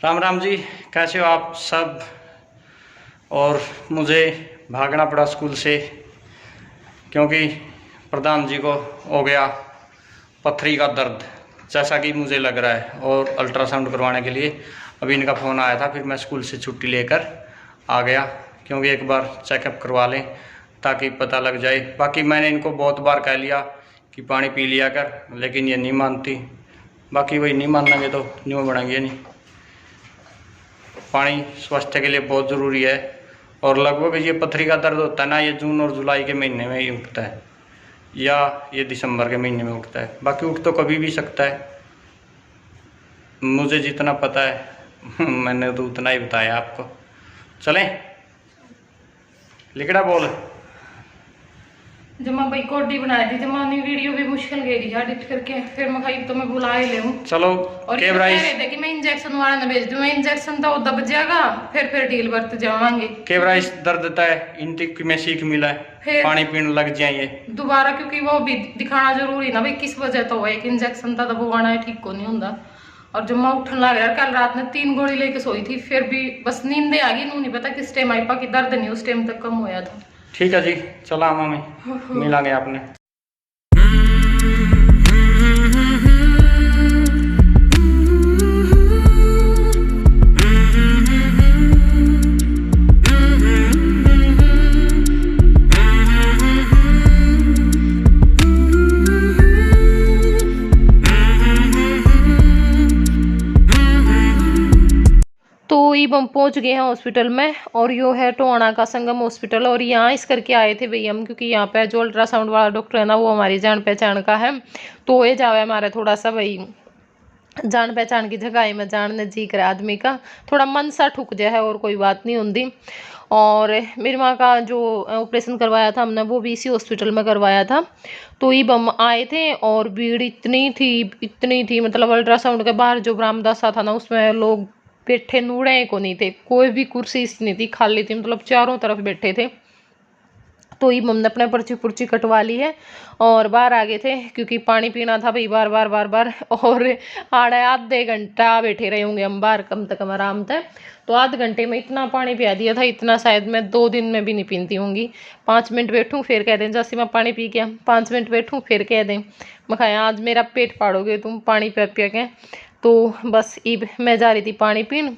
राम राम जी, कैसे हो आप सब। और मुझे भागना पड़ा स्कूल से क्योंकि प्रधान जी को हो गया पथरी का दर्द, जैसा कि मुझे लग रहा है। और अल्ट्रासाउंड करवाने के लिए अभी इनका फ़ोन आया था, फिर मैं स्कूल से छुट्टी लेकर आ गया क्योंकि एक बार चेकअप करवा लें ताकि पता लग जाए। बाकी मैंने इनको बहुत बार कह लिया कि पानी पी लिया कर, लेकिन ये नहीं मानती। बाकी वही नहीं मानेंगे तो न्यू बढ़ेंगे नहीं। पानी स्वास्थ्य के लिए बहुत ज़रूरी है। और लगभग ये पथरी का दर्द होता है ना, ये जून और जुलाई के महीने में ही उठता है या ये दिसंबर के महीने में उठता है। बाकी उठ तो कभी भी सकता है, मुझे जितना पता है मैंने तो उतना ही बताया आपको। चलें, लिखड़ा बोल। जमा भाई कोडी बनाई थी, जमा ने वीडियो भी मुश्किल गई थी एडिट करके, फिर मैं कही तो मैं बुला ही ले हूं। चलो और के ब्राइस कह रहे थे कि मैं इंजेक्शन वाला ना भेज दूं, मैं इंजेक्शन तो दब जाएगा, फिर ढील बरत जावांगे। के ब्राइस दर्द देता है, इनकी में सीख मिला है, पानी पीने लग जाइए दोबारा, क्योंकि वो भी दिखाना जरूरी ना भाई किस वजह तो है कि इंजेक्शन था दबवाना है, ठीक को नहीं होता। और जब मैं उठने लग गया, कल रात में 3 गोली लेके सोई थी, फिर भी बस नींदे आ गई, नहीं पता किस टाइम आई पा कि दर्द नहीं उस टाइम तक कम होया था। ठीक है जी, चला मामी, मिलांगे आपने। तो अब हम पहुंच गए हैं हॉस्पिटल में, और यो है टोहाना का संगम हॉस्पिटल। और यहाँ इस करके आए थे भैया हम, क्योंकि यहाँ पे जो अल्ट्रासाउंड वाला डॉक्टर है ना, वो हमारी जान पहचान का है। तो ये जावे हमारे थोड़ा सा भाई जान पहचान की जगह में जान नजीक है आदमी का, थोड़ा मन सा ठुक जाए है, और कोई बात नहीं होती। और मेरी माँ का जो ऑपरेशन करवाया था हमने, वो भी इसी हॉस्पिटल में करवाया था। तो अब हम आए थे और भीड़ इतनी थी, मतलब अल्ट्रासाउंड के बाहर जो बरामदा सा था ना, उसमें लोग बैठे नूड़े को नहीं थे, कोई भी कुर्सी नहीं थी, खाली थी, मतलब चारों तरफ बैठे थे। तो ये हमने अपने पर्ची पुर्ची कटवा ली है और बाहर आ गए थे, क्योंकि पानी पीना था भाई बार बार। और आधे घंटा बैठे रहे होंगे हम बाहर कम से कम आराम से। तो आधे घंटे में इतना पानी पिया दिया था, इतना शायद मैं 2 दिन में भी नहीं पीती होंगी। 5 मिनट बैठूं फिर कह दें जैसे मैं पानी पी गया, 5 मिनट बैठूं फिर कह दें मैं खाया आज मेरा पेट फाड़ोगे तुम पानी पी के। तो बस इब मैं जा रही थी पानी पीन,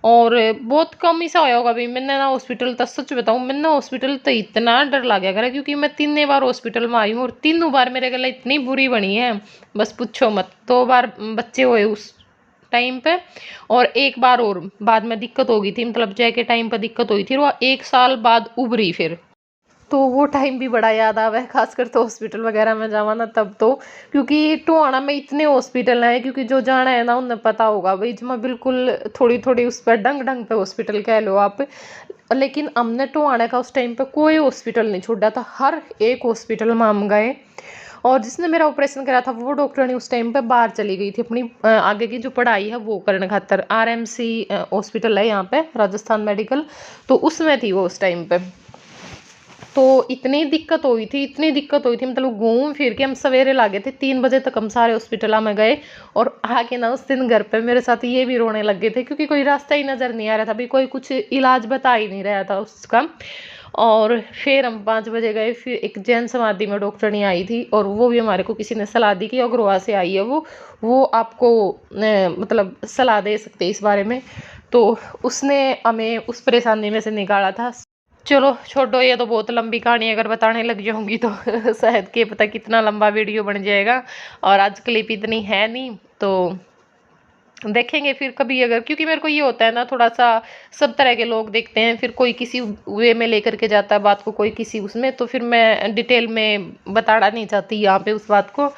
और बहुत कम ही सा होया होगा भाई। मैंने ना हॉस्पिटल तो सच बताऊँ, मैंने हॉस्पिटल तो इतना डर लग गया करे, क्योंकि मैं 3 बार हॉस्पिटल में आई हूँ और 3 बार मेरे गला इतनी बुरी बनी है, बस पूछो मत। 2 बार बच्चे हुए उस टाइम पे, और 1 बार और बाद में दिक्कत हो गई थी, मतलब जय के टाइम पर दिक्कत हुई थी, और 1 साल बाद उभरी फिर। तो वो टाइम भी बड़ा याद आवा है, खासकर तो हॉस्पिटल वगैरह में जावा ना तब तो, क्योंकि टोहाना में इतने हॉस्पिटल हैं, क्योंकि जो जाना है ना उन्हें पता होगा भाई, जमा बिल्कुल थोड़ी उस पर डंग पे हॉस्पिटल कह लो आप। लेकिन हमने टोहाना का उस टाइम पे कोई हॉस्पिटल नहीं छोड़ा था, हर एक हॉस्पिटल में हम गए। और जिसने मेरा ऑपरेशन करा था वो डॉक्टर ने उस टाइम पे बाहर चली गई थी, अपनी आगे की जो पढ़ाई है वो करने खातर। RMC हॉस्पिटल है यहाँ पे, राजस्थान मेडिकल, तो उसमें थी वो उस टाइम पे। तो इतनी दिक्कत हुई थी, मतलब घूम फिर के हम सवेरे लागे थे 3 बजे तक हम सारे हॉस्पिटल में गए। और आके ना उस दिन घर पे मेरे साथ ये भी रोने लग गए थे, क्योंकि कोई रास्ता ही नज़र नहीं आ रहा था भाई, कोई कुछ इलाज बता ही नहीं रहा था उसका। और फिर हम 5 बजे गए, फिर एक जैन समाधि में डॉक्टर नहीं आई थी, और वो भी हमारे को किसी ने सलाह दी कि अग्रवा से आई है वो आपको मतलब सलाह दे सकते इस बारे में। तो उसने हमें उस परेशानी में से निकाला था। चलो छोड़ो, ये तो बहुत लंबी कहानी, अगर बताने लग जाऊंगी तो शायद के पता कितना लंबा वीडियो बन जाएगा, और आज क्लिप इतनी है नहीं, तो देखेंगे फिर कभी अगर, क्योंकि मेरे को ये होता है ना थोड़ा सा, सब तरह के लोग देखते हैं, फिर कोई किसी वे में लेकर के जाता है बात को, कोई किसी उसमें, तो फिर मैं डिटेल में बताना नहीं चाहती यहाँ पे उस बात को।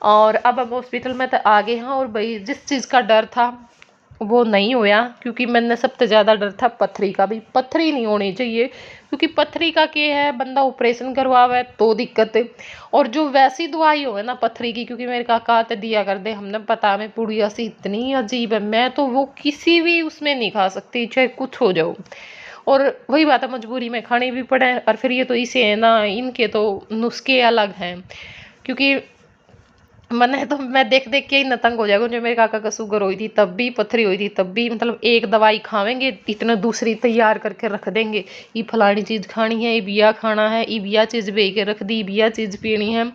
और अब हम हॉस्पिटल में तो आ गए हैं, और भाई जिस चीज़ का डर था वो नहीं होया, क्योंकि मैंने सबसे ज़्यादा डर था पथरी का भी। पथरी नहीं होनी चाहिए, क्योंकि पथरी का क्या है, बंदा ऑपरेशन करवावे तो दिक्कत है। और जो वैसी दवाई हो है ना पथरी की, क्योंकि मेरे काका ते दिया कर दे, हमने पता में पुड़िया सी इतनी अजीब है, मैं तो वो किसी भी उसमें नहीं खा सकती, चाहे कुछ हो जाओ। और वही बात है, मजबूरी में खानी भी पड़े। और फिर ये तो इसे है ना, इनके तो नुस्खे अलग हैं, क्योंकि मैंने तो मैं देख देख के ही नतंग हो जाएगा। जो मेरे काका का शुगर हुई थी तब भी, पथरी हुई थी तब भी, मतलब एक दवाई खावेंगे इतना दूसरी तैयार करके रख देंगे। ये फलानी चीज़ खानी है, ये बिया खाना है, ये बिया चीज़ बे के रख दी, बिया चीज़ पीनी है।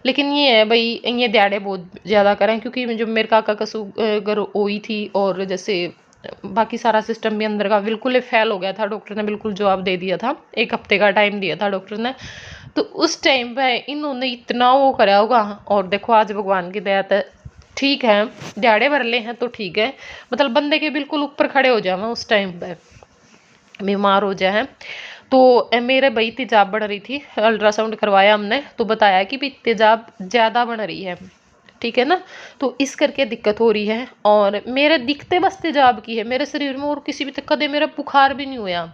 लेकिन ये है भाई, ये दिहाड़े बहुत ज़्यादा करें, क्योंकि जो मेरे काका का शुगर हुई थी और जैसे बाकी सारा सिस्टम भी अंदर का बिल्कुल ही फेल हो गया था। डॉक्टर ने बिल्कुल जवाब दे दिया था, 1 हफ्ते का टाइम दिया था डॉक्टर ने। तो उस टाइम पे इन्होंने इतना वो करा होगा, और देखो आज भगवान की दया से ठीक है, दिहाड़े भर ले हैं तो ठीक है, मतलब बंदे के बिल्कुल ऊपर खड़े हो जाए उस टाइम पे बीमार हो जाए। तो मेरे भाई तेजाब बढ़ रही थी, अल्ट्रासाउंड करवाया हमने तो बताया कि भी तेजाब ज़्यादा बढ़ रही है, ठीक है ना। तो इस करके दिक्कत हो रही है, और मेरे दिखते बस तेजाब की है मेरे शरीर में, और किसी भी कदे मेरा बुखार भी नहीं हुआ।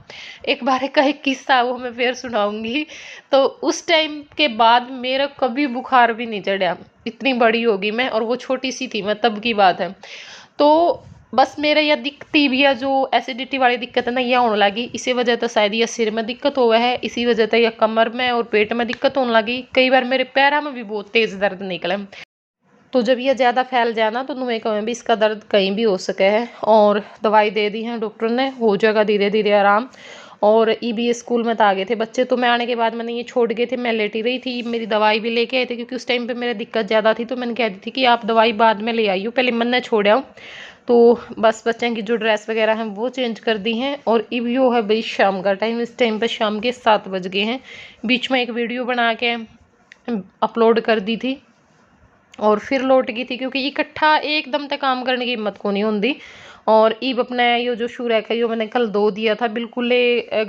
एक बार का एक किस्सा है, वो मैं फिर सुनाऊंगी। तो उस टाइम के बाद मेरा कभी बुखार भी नहीं चढ़ा, इतनी बड़ी होगी मैं, और वो छोटी सी थी मैं तब की बात है। तो बस मेरे यह दिखती भी है जो एसिडिटी वाली दिक्कत है ना, यह होने लगी। इसी वजह से शायद यह सिर में दिक्कत हुआ है, इसी वजह से यह कमर में और पेट में दिक्कत होने लगी। कई बार मेरे पैरों में भी बहुत तेज दर्द निकले। तो जब ये ज़्यादा फैल जाए ना, तो नुए कहीं भी इसका दर्द कहीं भी हो सके है, और दवाई दे दी है डॉक्टर ने, हो जाएगा धीरे धीरे आराम। और ईबीएस स्कूल में तो आ गए थे बच्चे, तो मैं आने के बाद मैंने ये छोड़ गए थे, मैं लेटी रही थी। मेरी दवाई भी लेके आए थे, क्योंकि उस टाइम पे मेरी दिक्कत ज़्यादा थी, तो मैंने कह दी थी कि आप दवाई बाद में ले आई हो, पहले मैंने छोड़ा हूँ। तो बस बच्चों की जो ड्रेस वगैरह हैं वो चेंज कर दी हैं। और अब यो है भाई शाम का टाइम, इस टाइम पर शाम के 7 बज गए हैं। बीच में एक वीडियो बना के अपलोड कर दी थी और फिर लौट गई थी, क्योंकि इकट्ठा एकदम तक काम करने की हिम्मत को नहीं होती। और ईब अपने यो जो शू रखा यो मैंने कल धो दिया था, बिल्कुल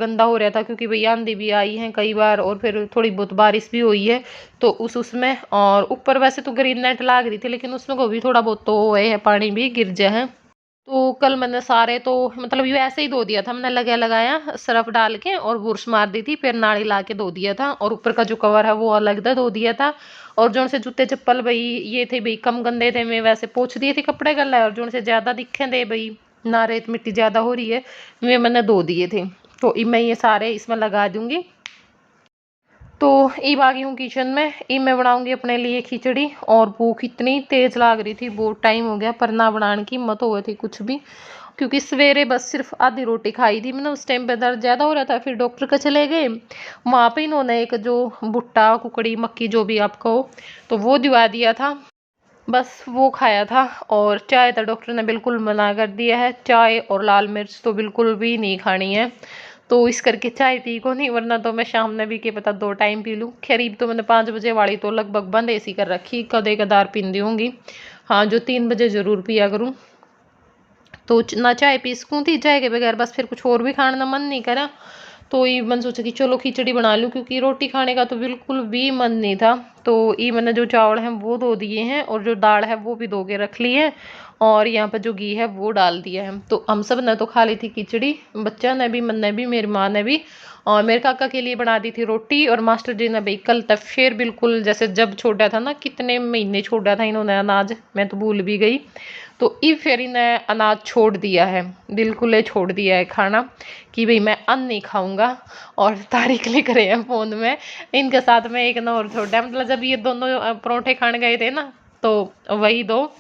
गंदा हो रहा था, क्योंकि भैया आंधी भी आई है कई बार, और फिर थोड़ी बहुत बारिश भी हुई है। तो उसमें, और ऊपर वैसे तो ग्रीन नेट लाग रही थी, लेकिन उसमें को भी थोड़ा बहुत तो हुए है, पानी भी गिर जाए है। तो कल मैंने सारे तो मतलब ये ऐसे ही धो दिया था, मैंने लगाया सर्फ डाल के और बुरश मार दी थी, फिर नाली ला के धो दिया था, और ऊपर का जो कवर है वो अलग धो दिया था। और जो से जूते चप्पल भाई ये थे भाई कम गंदे थे, मैं वैसे पोंछ दिए थे कपड़े गल है, और जो से ज़्यादा दिखे थे भाई ना रेत मिट्टी ज़्यादा हो रही है, वे मैंने धो दिए थे। तो मैं ये सारे इसमें लगा दूंगी। तो ईब आ गई हूँ किचन में, ईब मैं बनाऊंगी अपने लिए खिचड़ी, और भूख इतनी तेज लाग रही थी, बहुत टाइम हो गया पर ना बनाने की हिम्मत हो गई थी कुछ भी, क्योंकि सवेरे बस सिर्फ आधी रोटी खाई थी मैंने, उस टाइम पे दर्द ज़्यादा हो रहा था। फिर डॉक्टर के चले गए, वहाँ पे इन्होंने एक जो भुट्टा कुकड़ी मक्की जो भी आप कहो, तो वो दिवा दिया था, बस वो खाया था। और चाय तो डॉक्टर ने बिल्कुल मना कर दिया है, चाय और लाल मिर्च तो बिल्कुल भी नहीं खानी है। तो इस करके चाय पी को नहीं, वरना तो मैं शाम में भी के पता 2 टाइम पी लूँ। खरीब तो मैंने 5 बजे वाली तो लगभग बंद ऐसी कर रखी, कदे कदार पींदी होंगी, हाँ जो 3 बजे ज़रूर पिया करूँ। तो ना चाय पी सकूँ थी, चाय के बगैर बस फिर कुछ और भी खाने का मन नहीं करा। तो ये मैंने सोचा कि चलो खिचड़ी बना लूँ, क्योंकि रोटी खाने का तो बिल्कुल भी मन नहीं था। तो ये मैंने जो चावल हैं वो धो दिए हैं, और जो दाल है वो भी धो के रख ली है, और यहाँ पर जो घी है वो डाल दिया है। तो हम सब ने तो खा ली थी खिचड़ी, बच्चा ने भी, मैंने भी, मेरी माँ ने भी, और मेरे काका के लिए बना दी थी रोटी। और मास्टर जी ने भाई कल तक फिर बिल्कुल जैसे जब छोड़ा था ना, कितने महीने छोड़ा था इन्होंने अनाज, मैं तो भूल भी गई। तो ई फिर इन्हें अनाज छोड़ दिया है, बिल्कुल ही छोड़ दिया है खाना, कि भाई मैं अन्न नहीं खाऊंगा। और तारीख लिख रहे हैं फ़ोन में, इनके साथ में एक ना और छोटा, मतलब जब ये दोनों परोठे खाने गए थे ना, तो वही दो,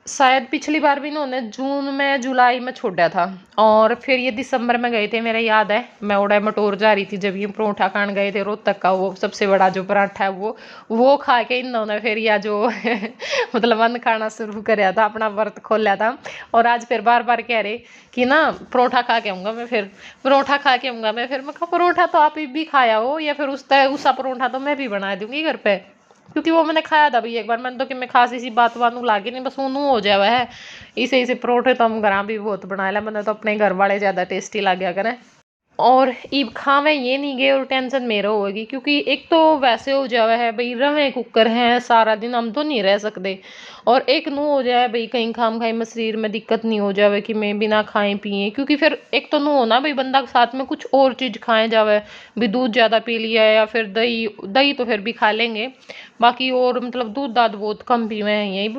शायद पिछली बार भी इन्होंने जून में जुलाई में छोड़ा था, और फिर ये दिसंबर में गए थे, मेरा याद है। मैं उड़ा मटोर जा रही थी जब ये परोठा खान गए थे, रोहतक का वो सबसे बड़ा जो पराठा है वो खा के इन्होंने फिर या जो मतलब अन्न खाना शुरू कराया था, अपना व्रत खोला था। और आज फिर बार बार कह रहे कि ना परोठा खा के आऊँगा मैं, फिर परोठा खा के आऊँगा मैं। फिर मैं कहा परोठा तो आप भी खाया हो, या फिर उसका परोठा तो मैं भी बना दूंगी घर पे, क्योंकि वो मैंने खाया था भी एक बार, मैंने तो कि मैं खास इसी बात वानू लागे नहीं, बस उनू हो जावा है। इसे परोठे तो हम घर भी बहुत बना लिया, मैंने तो अपने घर वाले ज़्यादा टेस्टी लग गया करें। और ईब खावे ये नहीं गए, और टेंशन मेरा होगी, क्योंकि एक तो वैसे हो जावा है भाई, रवे कुकर हैं सारा दिन, हम तो नहीं रह सकते। और एक नू हो जाए भाई, कहीं खाम खाई में शरीर में दिक्कत नहीं हो जावे कि मैं बिना खाए पिए, क्योंकि फिर एक तो नू होना भाई बंदा साथ में कुछ और चीज़ खाए जावे, भी दूध ज़्यादा पी लिया या फिर दही दही तो फिर भी खा लेंगे, बाकी और मतलब दूध दाद बहुत कम पीवे हैं यही।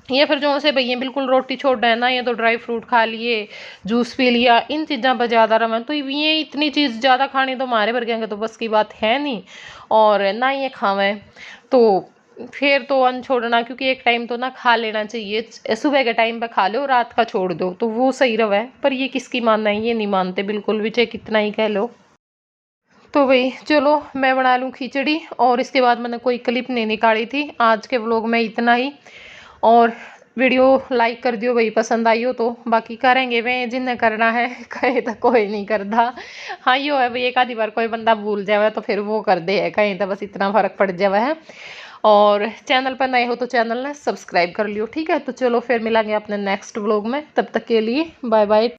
या फिर जो से भैया बिल्कुल रोटी छोड़ रहे हैं ना, या तो ड्राई फ्रूट खा लिए, जूस पी लिया, इन चीज़ों पर ज़्यादा रहा, तो ये इतनी चीज़ ज़्यादा खानी तो हमारे भर गएंगे तो बस की बात है नहीं, और ना ये खावें। तो फिर तो अन्न छोड़ना, क्योंकि एक टाइम तो ना खा लेना चाहिए, सुबह के टाइम पे खा लो, रात का छोड़ दो तो वो सही रहा है। पर ये किसकी मानना है, ये नहीं मानते बिल्कुल भी, चाहे कितना ही कह लो। तो भाई चलो मैं बना लूँ खिचड़ी, और इसके बाद मैंने कोई क्लिप नहीं निकाली थी। आज के व्लॉग में इतना ही, और वीडियो लाइक कर दियो भाई पसंद आई हो तो, बाकी करेंगे वे जिन्हें करना है कहीं तो कोई नहीं करता। हाँ यो है भाई, एक आधी बार कोई बंदा भूल जावे तो फिर वो कर दे है कहीं तो, बस इतना फर्क पड़ जावा है। और चैनल पर नए हो तो चैनल ने सब्सक्राइब कर लियो, ठीक है। तो चलो फिर मिलेंगे अपने नेक्स्ट व्लॉग में, तब तक के लिए बाय बाय।